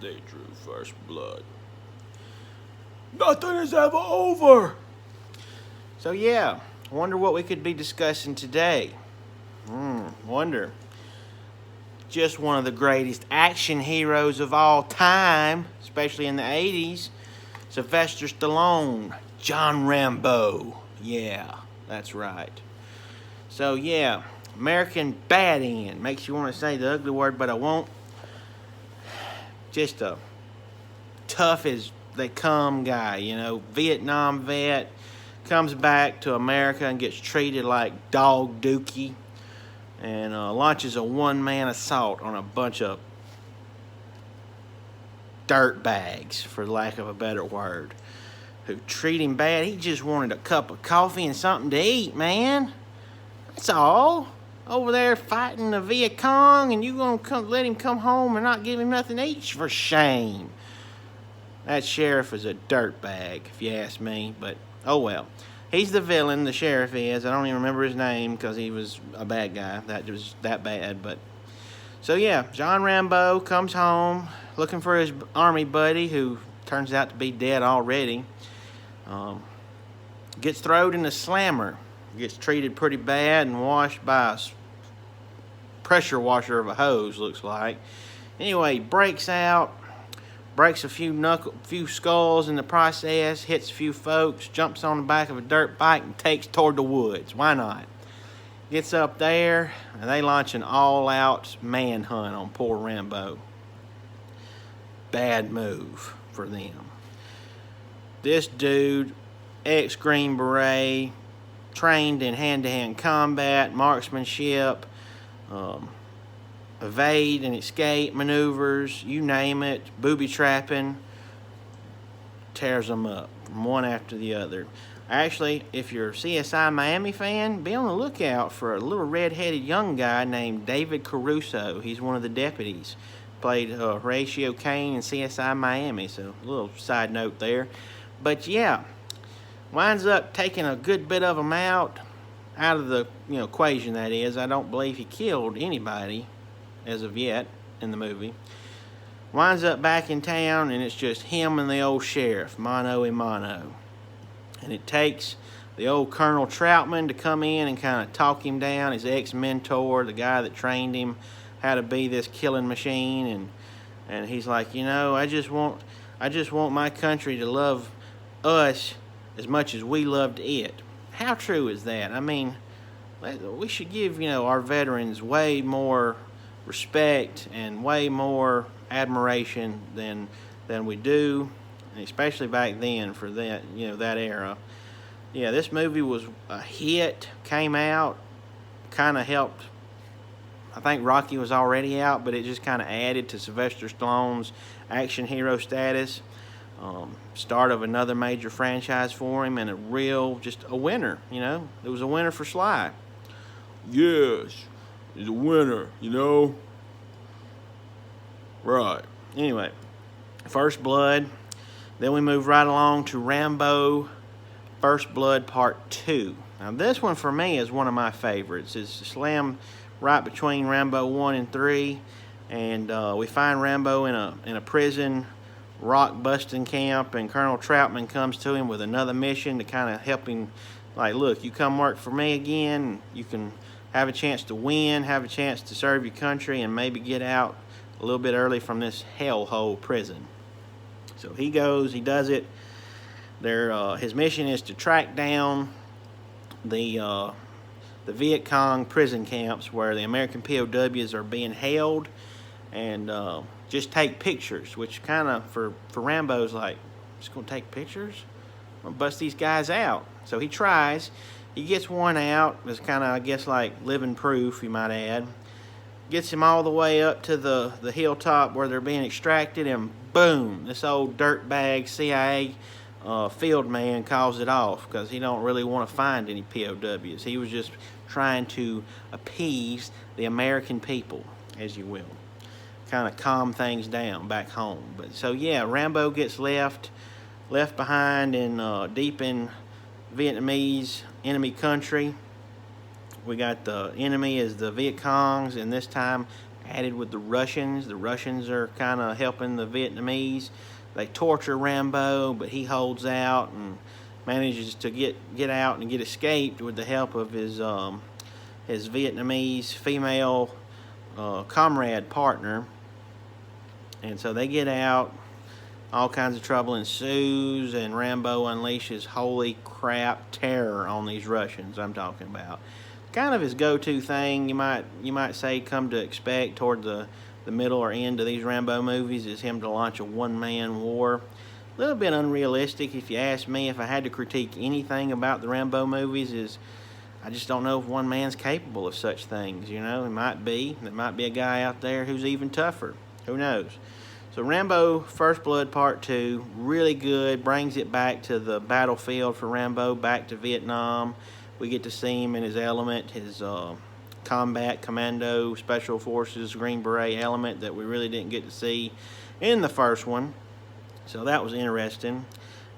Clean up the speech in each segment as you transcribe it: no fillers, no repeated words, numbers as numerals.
they drew first blood. Nothing is ever over. So yeah, wonder what we could be discussing today. Wonder. Just one of the greatest action heroes of all time, especially in the 80s. Sylvester Stallone, John Rambo. Yeah, that's right. So yeah, American Bad End. Makes you want to say the ugly word, but I won't. Just a tough as they come guy, Vietnam vet, comes back to America and gets treated like dog dookie, and launches a one-man assault on a bunch of dirt bags, for lack of a better word, who treat him bad. He just wanted a cup of coffee and something to eat, man. That's all. Over there fighting the Viet Cong, and you gonna let him come home and not give him nothing to eat? For shame. That sheriff is a dirtbag, if you ask me, but oh well. He's the villain, the sheriff is. I don't even remember his name because he was a bad guy. That was that bad, but... So yeah, John Rambo comes home looking for his army buddy, who turns out to be dead already. Gets thrown in a slammer. Gets treated pretty bad and washed by a pressure washer of a hose, looks like. Anyway, breaks out, breaks a few skulls in the process, hits a few folks, jumps on the back of a dirt bike and takes toward the woods. Why not? Gets up there, and they launch an all-out manhunt on poor Rambo. Bad move for them. This dude, ex-Green Beret, trained in hand-to-hand combat, marksmanship, evade and escape maneuvers, you name it, booby trapping, tears them up from one after the other. Actually, if you're a CSI Miami fan, be on the lookout for a little red-headed young guy named David Caruso. He's one of the deputies. Played Horatio Kane in CSI Miami, so a little side note there. But yeah, winds up taking a good bit of them out of the equation, that is. I don't believe he killed anybody as of yet in the movie. Winds up back in town, and it's just him and the old sheriff, mano a mano. And it takes the old Colonel Troutman to come in and kind of talk him down, his ex-mentor, the guy that trained him how to be this killing machine. And he's like, I just want my country to love us as much as we loved it. How true is that? I mean, we should give, our veterans way more respect and way more admiration than we do, and especially back then for that, that era. Yeah, this movie was a hit, came out, kind of helped. I think Rocky was already out, but it just kind of added to Sylvester Stallone's action hero status. Start of another major franchise for him, and just a winner, It was a winner for Sly. Yes, he's a winner, Right. Anyway, First Blood. Then we move right along to Rambo First Blood Part 2. Now this one for me is one of my favorites. It's slammed right between Rambo 1 and 3. And we find Rambo in a prison rock busting camp, and Colonel Troutman comes to him with another mission to kind of help him, like, look, you come work for me again, you can have a chance to win, have a chance to serve your country, and maybe get out a little bit early from this hellhole prison. So he goes, he does it. His mission is to track down the Viet Cong prison camps where the American POWs are being held, and just take pictures, which kind of, for Rambo's like, just gonna take pictures? I'm gonna bust these guys out. So he tries. He gets one out. It's kind of, I guess, like living proof, you might add. Gets him all the way up to the hilltop where they're being extracted, and boom, this old dirtbag CIA field man calls it off because he don't really want to find any POWs. He was just trying to appease the American people, as you will. Kind of calm things down back home. But so yeah, Rambo gets left behind in deep in Vietnamese enemy country. We got the enemy is the Viet Congs, and this time added with the Russians. The Russians are kind of helping the Vietnamese. They torture Rambo, but he holds out and manages to get out and get escaped with the help of his Vietnamese female comrade partner. And so they get out. All kinds of trouble ensues, and Rambo unleashes holy crap terror on these Russians I'm talking about. Kind of his go-to thing, you might say, come to expect toward the middle or end of these Rambo movies, is him to launch a one-man war. A little bit unrealistic, if you ask me. If I had to critique anything about the Rambo movies, is I just don't know if one man's capable of such things. You know, it might be. There might be a guy out there who's even tougher. Who knows? So Rambo First Blood Part 2, really good, brings it back to the battlefield for Rambo, back to Vietnam. We get to see him in his element, his combat, commando, special forces, Green Beret element that we really didn't get to see in the first one. So that was interesting.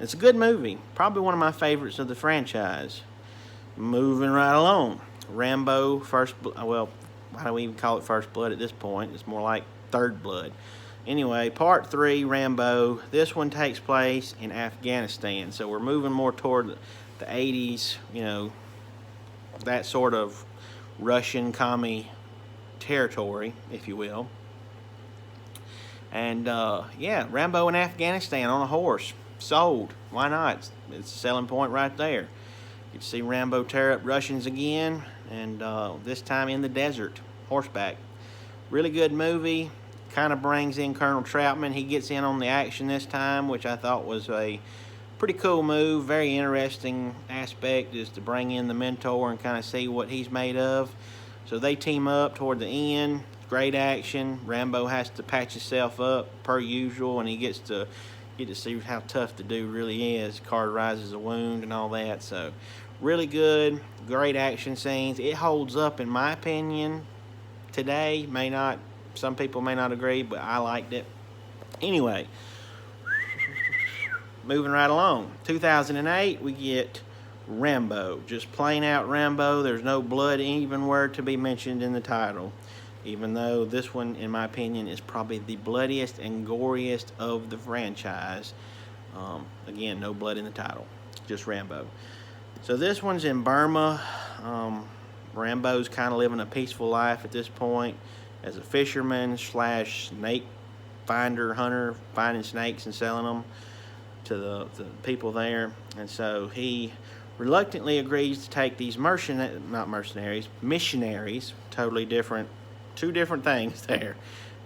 It's a good movie, probably one of my favorites of the franchise. Moving right along, Rambo First Blood, well, why do we even call it First Blood at this point? It's more like Third Blood. Anyway, Part 3, Rambo. This one takes place in Afghanistan, so we're moving more toward the 80s, you know, that sort of Russian commie territory, if you will. And, yeah, Rambo in Afghanistan on a horse. Sold. Why not? It's a selling point right there. You can see Rambo tear up Russians again, and this time in the desert, horseback. Really good movie. Kind of brings in Colonel Troutman. He gets in on the action this time, which I thought was a pretty cool move. Very interesting aspect is to bring in the mentor and kind of see what he's made of. So they team up toward the end. Great action. Rambo has to patch himself up per usual, and he get to see how tough the dude really is. Cauterizes a wound and all that. So really good. Great action scenes. It holds up in my opinion today. Some people may not agree, but I liked it. Anyway, moving right along. 2008, we get Rambo. Just plain out Rambo. There's no blood even word to be mentioned in the title. Even though this one, in my opinion, is probably the bloodiest and goriest of the franchise. Again, no blood in the title. Just Rambo. So this one's in Burma. Rambo's kind of living a peaceful life at this point as a fisherman / snake finder, hunter, finding snakes and selling them to the people there. And so he reluctantly agrees to take these missionaries, totally different, two different things there.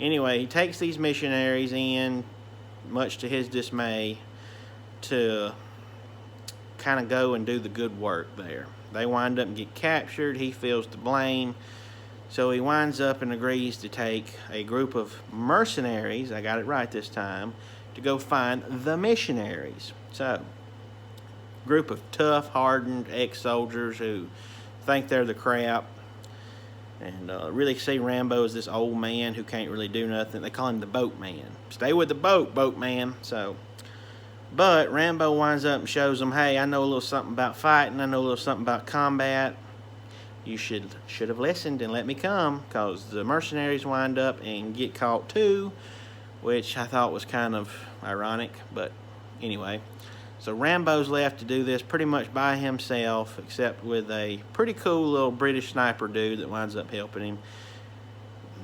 Anyway, he takes these missionaries in, much to his dismay, to kind of go and do the good work there. They wind up and get captured. He feels the blame. So he winds up and agrees to take a group of mercenaries, I got it right this time, to go find the missionaries. So, group of tough, hardened ex-soldiers who think they're the crap, and really see Rambo as this old man who can't really do nothing. They call him the boatman. Stay with the boatman. So, but Rambo winds up and shows them, hey, I know a little something about fighting. I know a little something about combat. You should have listened and let me come, because the mercenaries wind up and get caught too, which I thought was kind of ironic, but anyway. So Rambo's left to do this pretty much by himself, except with a pretty cool little British sniper dude that winds up helping him.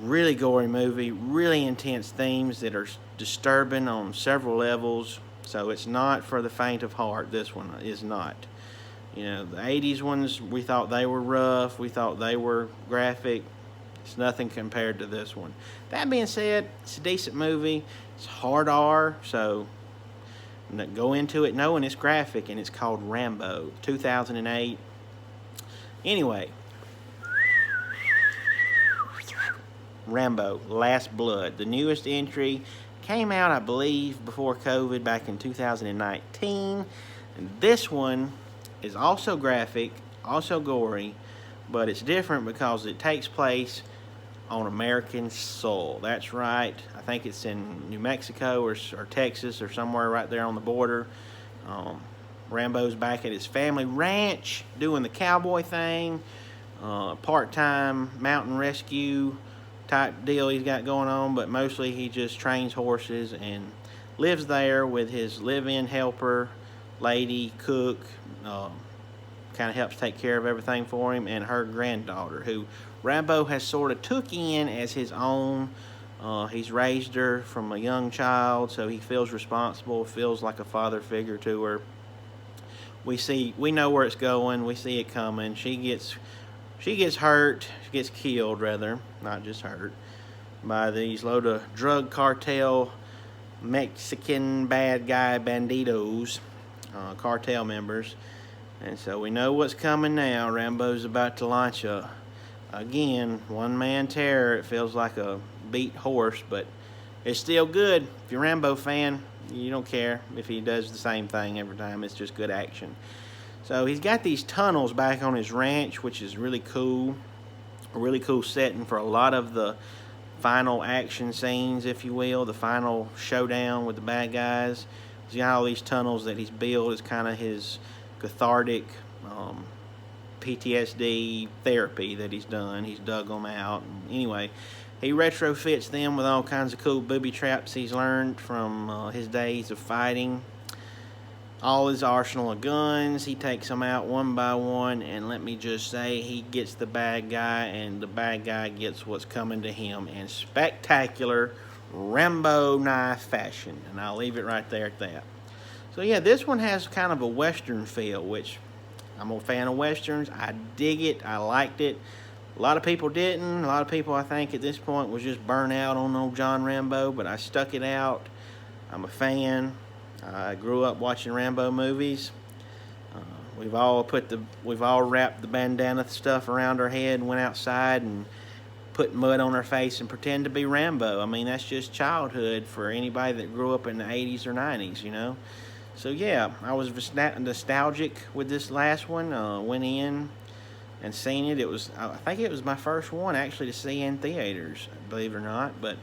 Really gory movie, really intense themes that are disturbing on several levels, so it's not for the faint of heart. This one is not. You know, the 80s ones, we thought they were rough. We thought they were graphic. It's nothing compared to this one. That being said, it's a decent movie. It's hard R, so go into it knowing it's graphic, and it's called Rambo, 2008. Anyway, Rambo, Last Blood, the newest entry, came out, I believe, before COVID back in 2019. And this one is also graphic, also gory, but it's different because it takes place on American soil. That's right. I think it's in New Mexico or Texas or somewhere right there on the border. Rambo's back at his family ranch doing the cowboy thing, part-time mountain rescue type deal he's got going on, but mostly he just trains horses and lives there with his live-in helper, lady, cook, kind of helps take care of everything for him, and her granddaughter, who Rambo has sort of took in as his own. He's raised her from a young child, so he feels responsible, feels like a father figure to her. We know where it's going, we see it coming. She gets hurt, she gets killed rather, not just hurt, by these load of drug cartel Mexican bad guy banditos, cartel members. And so we know what's coming now. Rambo's about to launch again, one-man terror. It feels like a beat horse, but it's still good. If you're a Rambo fan, you don't care if he does the same thing every time. It's just good action. So he's got these tunnels back on his ranch, which is really cool. A really cool setting for a lot of the final action scenes, if you will, the final showdown with the bad guys. He's got all these tunnels that he's built as kind of his cathartic PTSD therapy that he's done. He's dug them out. Anyway, he retrofits them with all kinds of cool booby traps he's learned from his days of fighting. All his arsenal of guns, he takes them out one by one, and let me just say, he gets the bad guy, and the bad guy gets what's coming to him in spectacular Rambo knife fashion. And I'll leave it right there at that. So yeah, this one has kind of a Western feel, which I'm a fan of Westerns. I dig it. I liked it. A lot of people didn't. A lot of people, I think, at this point was just burnt out on old John Rambo, but I stuck it out. I'm a fan. I grew up watching Rambo movies. We've all wrapped the bandana stuff around our head and went outside and put mud on our face and pretend to be Rambo. I mean, that's just childhood for anybody that grew up in the 80s or 90s, you know. So yeah, I was nostalgic with this last one. Went in and seen it. I think it was my first one actually to see in theaters, believe it or not. But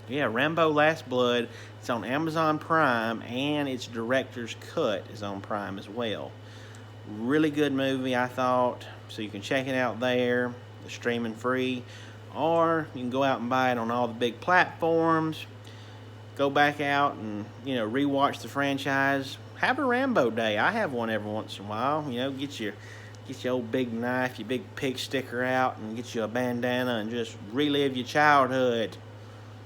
yeah, Rambo Last Blood. It's on Amazon Prime, and its director's cut is on Prime as well. Really good movie, I thought. So you can check it out there. It's streaming free, or you can go out and buy it on all the big platforms. Go back out and, you know, rewatch the franchise. Have a Rambo day. I have one every once in a while. You know, get your old big knife, your big pig sticker out, and get you a bandana and just relive your childhood.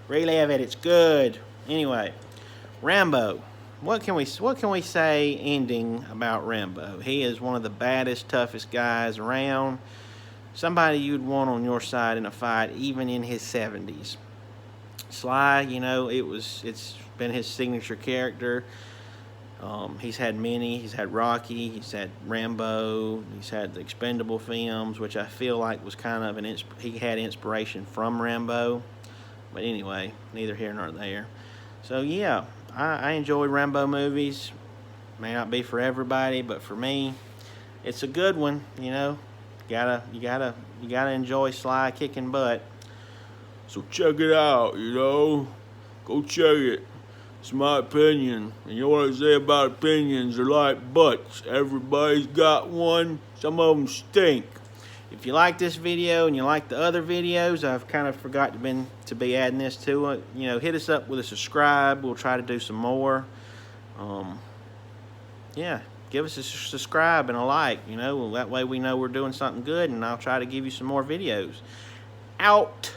Relive it. It's good. Anyway, Rambo. What can we say ending about Rambo? He is one of the baddest, toughest guys around. Somebody you'd want on your side in a fight, even in his 70s. Sly, you know, it's been his signature character. He's had many. He's had Rocky. He's had Rambo. He's had the Expendable films, which I feel like was kind of he had inspiration from Rambo. But anyway, neither here nor there. So yeah, I enjoy Rambo movies. May not be for everybody, but for me, it's a good one. You know, you gotta enjoy Sly kicking butt. So check it out, you know. Go check it. It's my opinion. And you know what I say about opinions? They're like butts. Everybody's got one. Some of them stink. If you like this video and you like the other videos, I've kind of forgot to be adding this to it. You know, hit us up with a subscribe. We'll try to do some more. Yeah, give us a subscribe and a like. You know, that way we know we're doing something good, and I'll try to give you some more videos. Out.